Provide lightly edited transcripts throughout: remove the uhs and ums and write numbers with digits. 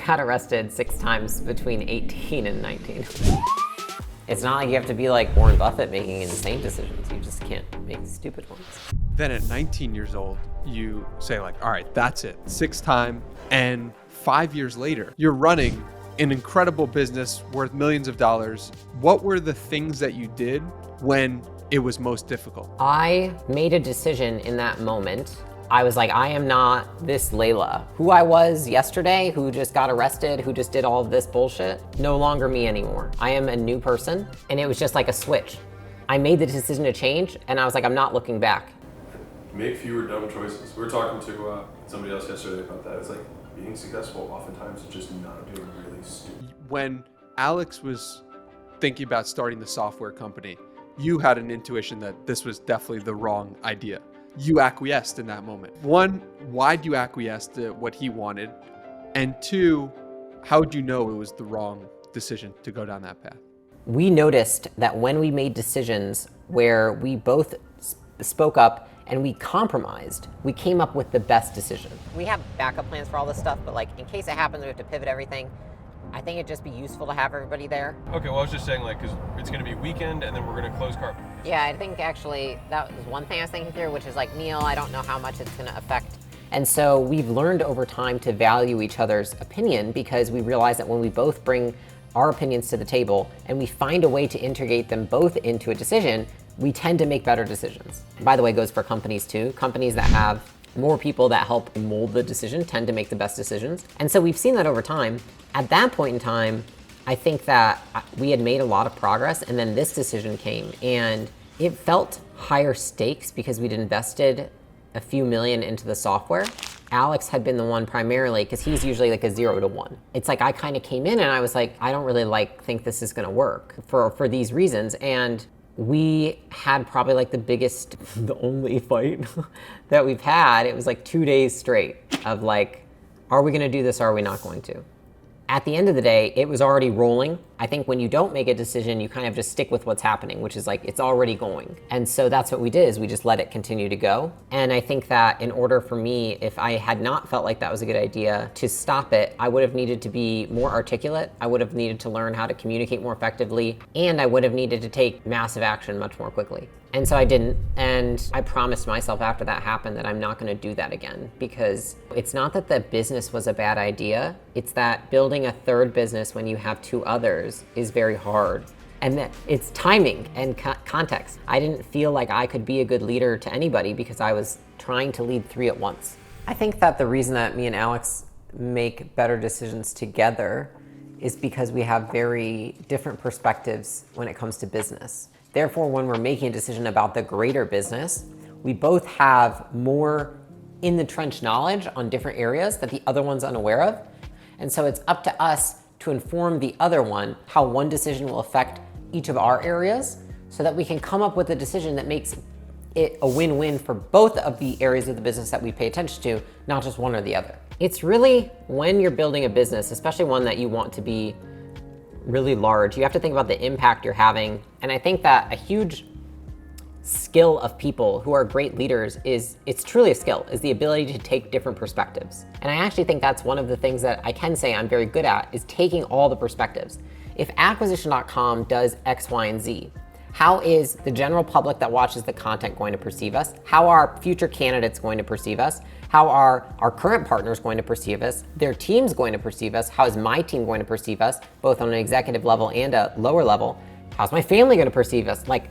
got arrested 6 times between 18 and 19. It's not like you have to be like Warren Buffett making insane decisions. You just can't make stupid ones. Then at 19 years old, you say like, all right, that's it, 6th time. And 5 years later, you're running an incredible business worth millions of dollars. What were the things that you did when it was most difficult? I made a decision in that moment. I was like, I am not this Layla. Who I was yesterday, who just got arrested, who just did all of this bullshit, no longer me anymore. I am a new person, and it was just like a switch. I made the decision to change, and I was like, I'm not looking back. Make fewer dumb choices. We were talking to somebody else yesterday about that. It's like being successful oftentimes is just not doing really stupid. When Alex was thinking about starting the software company, you had an intuition that this was definitely the wrong idea. You acquiesced in that moment. 1, why'd you acquiesce to what he wanted? And 2, how'd you know it was the wrong decision to go down that path? We noticed that when we made decisions where we both spoke up and we compromised, we came up with the best decision. We have backup plans for all this stuff, but like in case it happens, we have to pivot everything. I think it'd just be useful to have everybody there. Okay, well I was just saying like, because it's going to be weekend and then we're going to close car. Yeah, I think actually that was one thing I was thinking through, which is like, Neil, I don't know how much it's going to affect. And so we've learned over time to value each other's opinion because we realize that when we both bring our opinions to the table and we find a way to integrate them both into a decision, we tend to make better decisions. By the way, it goes for companies too. Companies that have more people that help mold the decision tend to make the best decisions. And so we've seen that over time. At that point in time, I think that we had made a lot of progress, and then this decision came, and it felt higher stakes because we'd invested a few million into the software. Alex had been the one primarily, because he's usually like a 0 to 1. It's like I kind of came in and I was like, I don't really think this is gonna work for these reasons. And we had probably like the biggest, the only fight that we've had. It was like 2 days straight of like, are we gonna do this or are we not going to? At the end of the day, it was already rolling. I think when you don't make a decision, you kind of just stick with what's happening, which is like, it's already going. And so that's what we did, is we just let it continue to go. And I think that in order for me, if I had not felt like that was a good idea to stop it, I would have needed to be more articulate. I would have needed to learn how to communicate more effectively. And I would have needed to take massive action much more quickly. And so I didn't. And I promised myself after that happened that I'm not gonna do that again, because it's not that the business was a bad idea. It's that building a third business when you have 2 others is very hard. And that it's timing and context. I didn't feel like I could be a good leader to anybody because I was trying to lead 3 at once. I think that the reason that me and Alex make better decisions together is because we have very different perspectives when it comes to business. Therefore, when we're making a decision about the greater business, we both have more in the trench knowledge on different areas that the other one's unaware of. And so it's up to us to inform the other one how one decision will affect each of our areas so that we can come up with a decision that makes it a win-win for both of the areas of the business that we pay attention to, not just one or the other. It's really, when you're building a business, especially one that you want to be really large, you have to think about the impact you're having. And I think that a huge skill of people who are great leaders it's truly a skill, is the ability to take different perspectives. And I actually think that's one of the things that I can say I'm very good at, is taking all the perspectives. If acquisition.com does X, Y, and Z, how is the general public that watches the content going to perceive us? How are future candidates going to perceive us? How are our current partners going to perceive us? Their team's going to perceive us? How is my team going to perceive us, both on an executive level and a lower level? How's my family going to perceive us? Like,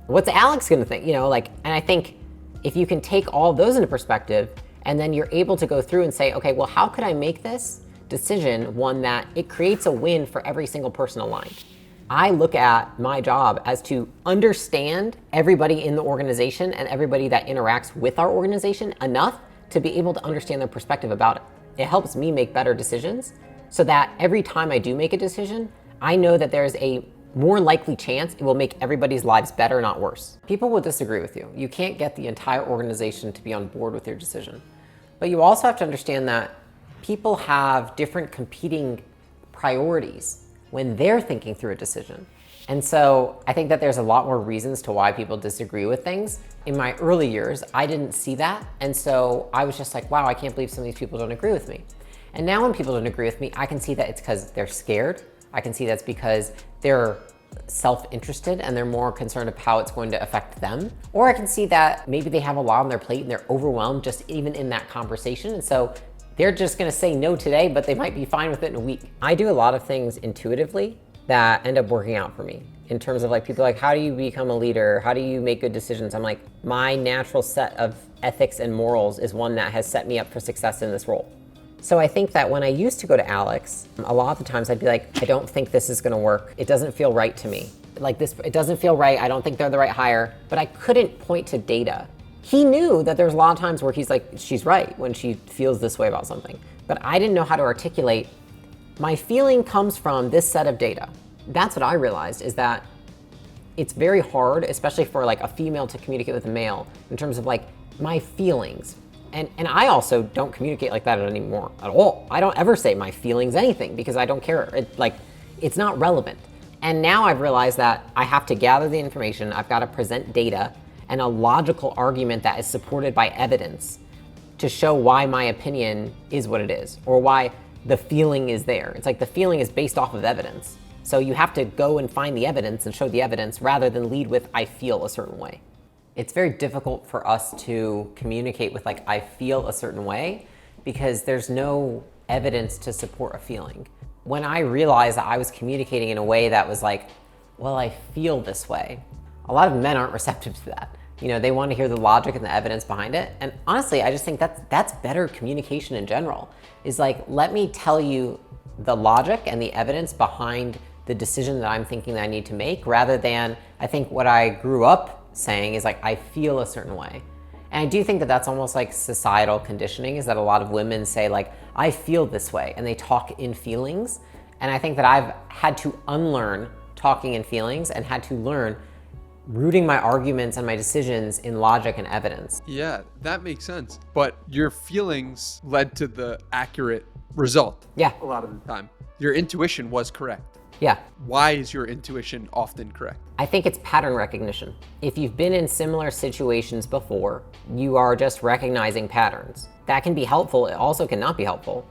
what's Alex gonna think? And I think if you can take all those into perspective, and then you're able to go through and say, okay, well, how could I make this decision one that it creates a win for every single person aligned? I look at my job as to understand everybody in the organization and everybody that interacts with our organization enough to be able to understand their perspective about it. It helps me make better decisions so that every time I do make a decision, I know that there's a more likely chance it will make everybody's lives better, not worse. People will disagree with you. You can't get the entire organization to be on board with your decision. But you also have to understand that people have different competing priorities when they're thinking through a decision. And so I think that there's a lot more reasons to why people disagree with things. In my early years, I didn't see that. And so I was just like, wow, I can't believe some of these people don't agree with me. And now when people don't agree with me, I can see that it's because they're scared. I can see that's because they're self-interested and they're more concerned of how it's going to affect them. Or I can see that maybe they have a lot on their plate and they're overwhelmed just even in that conversation. And so they're just gonna say no today, but they might be fine with it in a week. I do a lot of things intuitively that end up working out for me. In terms of like people like, how do you become a leader? How do you make good decisions? I'm like, my natural set of ethics and morals is one that has set me up for success in this role. So I think that when I used to go to Alex, a lot of the times I'd be like, I don't think this is gonna work. It doesn't feel right to me. Like this, it doesn't feel right. I don't think they're the right hire, but I couldn't point to data. He knew that there's a lot of times where he's like, she's right when she feels this way about something. But I didn't know how to articulate, my feeling comes from this set of data. That's what I realized, is that it's very hard, especially for like a female to communicate with a male in terms of like my feelings. And I also don't communicate like that anymore at all. I don't ever say my feelings anything because I don't care. It's not relevant. And now I've realized that I have to gather the information, I've got to present data and a logical argument that is supported by evidence to show why my opinion is what it is, or why the feeling is there. It's like the feeling is based off of evidence. So you have to go and find the evidence and show the evidence rather than lead with, I feel a certain way. It's very difficult for us to communicate with like, I feel a certain way, because there's no evidence to support a feeling. When I realized that I was communicating in a way that was like, well, I feel this way, a lot of men aren't receptive to that. You know, they want to hear the logic and the evidence behind it. And honestly, I just think that's better communication in general, is like, let me tell you the logic and the evidence behind the decision that I'm thinking that I need to make, rather than, I think what I grew up saying is like, I feel a certain way. And I do think that that's almost like societal conditioning, is that a lot of women say like, I feel this way, and they talk in feelings. And I think that I've had to unlearn talking in feelings and had to learn rooting my arguments and my decisions in logic and evidence. Yeah, that makes sense. But your feelings led to the accurate result. Yeah. A lot of the time. Your intuition was correct. Yeah. Why is your intuition often correct? I think it's pattern recognition. If you've been in similar situations before, you are just recognizing patterns. That can be helpful, it also cannot be helpful.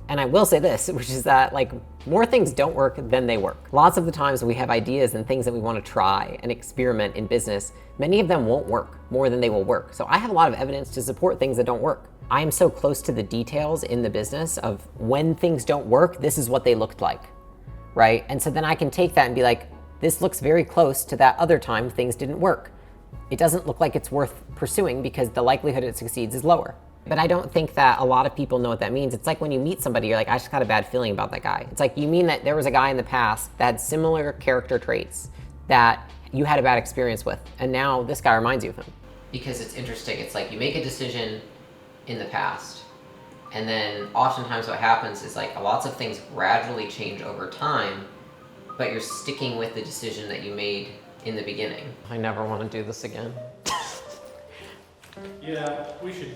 And I will say this, which is that like, more things don't work than they work. Lots of the times we have ideas and things that we want to try and experiment in business, many of them won't work more than they will work. So I have a lot of evidence to support things that don't work. I am so close to the details in the business of when things don't work, this is what they looked like, right? And so then I can take that and be like, this looks very close to that other time things didn't work. It doesn't look like it's worth pursuing because the likelihood it succeeds is lower. But I don't think that a lot of people know what that means. It's like when you meet somebody, you're like, I just got a bad feeling about that guy. It's like, you mean that there was a guy in the past that had similar character traits that you had a bad experience with, and now this guy reminds you of him. Because it's interesting, it's like you make a decision in the past, and then oftentimes what happens is like lots of things gradually change over time, but you're sticking with the decision that you made in the beginning. I never want to do this again. Yeah, we should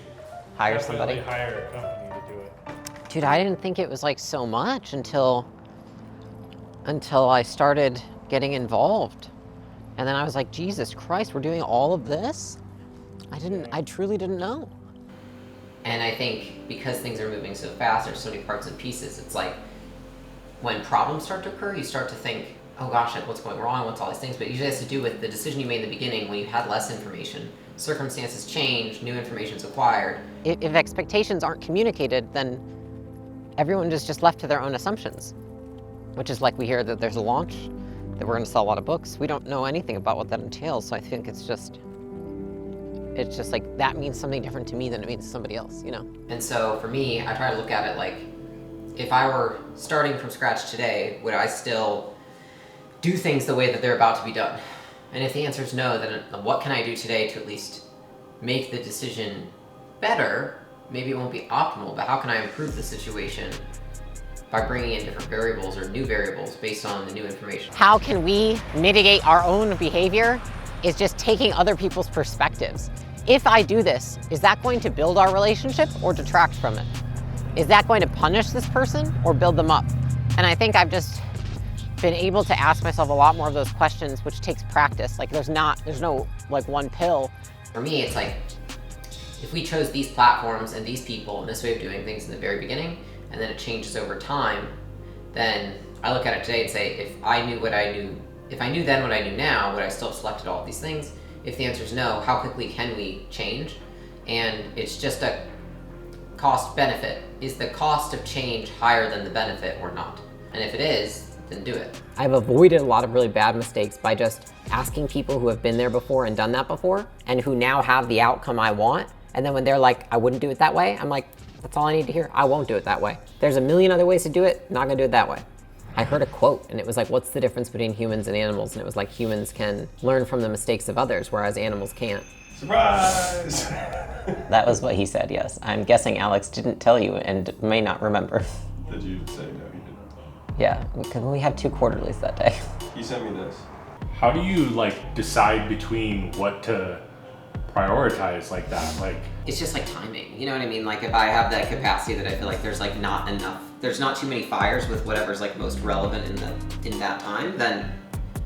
Hire definitely somebody. hire a company to do it. Dude, I didn't think it was like so much until I started getting involved. And then I was like, Jesus Christ, we're doing all of this? I truly didn't know. And I think because things are moving so fast, there's so many parts and pieces, it's like when problems start to occur, you start to think, oh gosh, like what's going wrong, what's all these things, but it usually has to do with the decision you made in the beginning when you had less information. Circumstances change, new information's acquired. If expectations aren't communicated, then everyone is just left to their own assumptions, which is like we hear that there's a launch, that we're gonna sell a lot of books. We don't know anything about what that entails, so I think it's just like, that means something different to me than it means to somebody else, you know? And so for me, I try to look at it like, if I were starting from scratch today, would I still do things the way that they're about to be done? And if the answer is no, then what can I do today to at least make the decision better? Maybe it won't be optimal, but how can I improve the situation by bringing in different variables or new variables based on the new information? How can we mitigate our own behavior is just taking other people's perspectives. If I do this, is that going to build our relationship or detract from it? Is that going to punish this person or build them up? And I think I've just been able to ask myself a lot more of those questions, which takes practice. Like there's no like one pill. For me, it's like, if we chose these platforms and these people and this way of doing things in the very beginning, and then it changes over time, then I look at it today and say, if I knew then what I knew now, would I still have selected all of these things? If the answer is no, how quickly can we change? And it's just a cost benefit. Is the cost of change higher than the benefit or not? And if it is, then do it. I've avoided a lot of really bad mistakes by just asking people who have been there before and done that before, and who now have the outcome I want. And then when they're like, I wouldn't do it that way, I'm like, that's all I need to hear. I won't do it that way. There's a million other ways to do it, not gonna do it that way. I heard a quote and it was like, what's the difference between humans and animals? And it was like, humans can learn from the mistakes of others, whereas animals can't. Surprise! That was what he said, yes. I'm guessing Alex didn't tell you and may not remember. Did you say no? He did not. Yeah, because we had 2 quarterlies that day. He sent me this. How do you like decide between what to prioritize like that? Like, It's just like timing, you know what I mean? Like if I have that capacity that I feel like there's like not enough, there's not too many fires with whatever's like most relevant in that time, then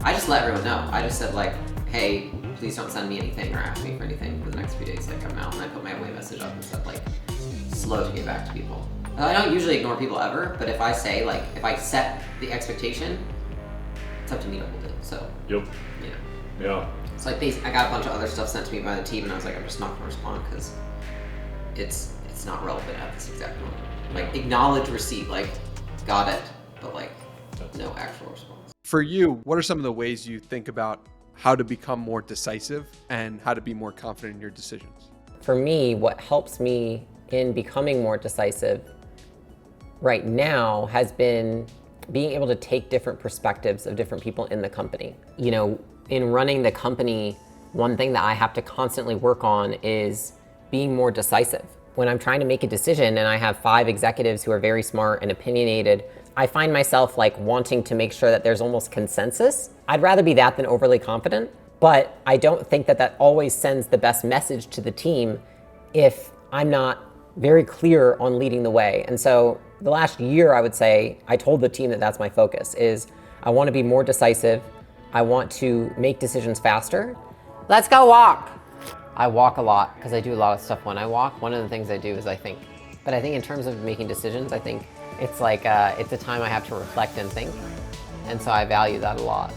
I just let everyone know. I just said like, hey, please don't send me anything or ask me for anything for the next few days. Like I'm out, and I put my away message up and stuff, like slow to get back to people. I don't usually ignore people ever, but if I say like, if I set the expectation, it's up to me to hold it. So yep, yeah. it's like I got a bunch of other stuff sent to me by the team, and I was like, I'm just not gonna respond because it's not relevant at this exact moment. Like acknowledge receipt, like got it, but like no actual response. For you, what are some of the ways you think about how to become more decisive and how to be more confident in your decisions? For me, what helps me in becoming more decisive right now has been being able to take different perspectives of different people in the company. You know, in running the company, one thing that I have to constantly work on is being more decisive. When I'm trying to make a decision and I have 5 executives who are very smart and opinionated, I find myself like wanting to make sure that there's almost consensus. I'd rather be that than overly confident, but I don't think that that always sends the best message to the team if I'm not very clear on leading the way. And so the last year, I would say, I told the team that that's my focus, is I want to be more decisive. I want to make decisions faster. Let's go walk. I walk a lot because I do a lot of stuff when I walk. One of the things I do is I think. But I think in terms of making decisions, I think it's like, it's a time I have to reflect and think. And so I value that a lot.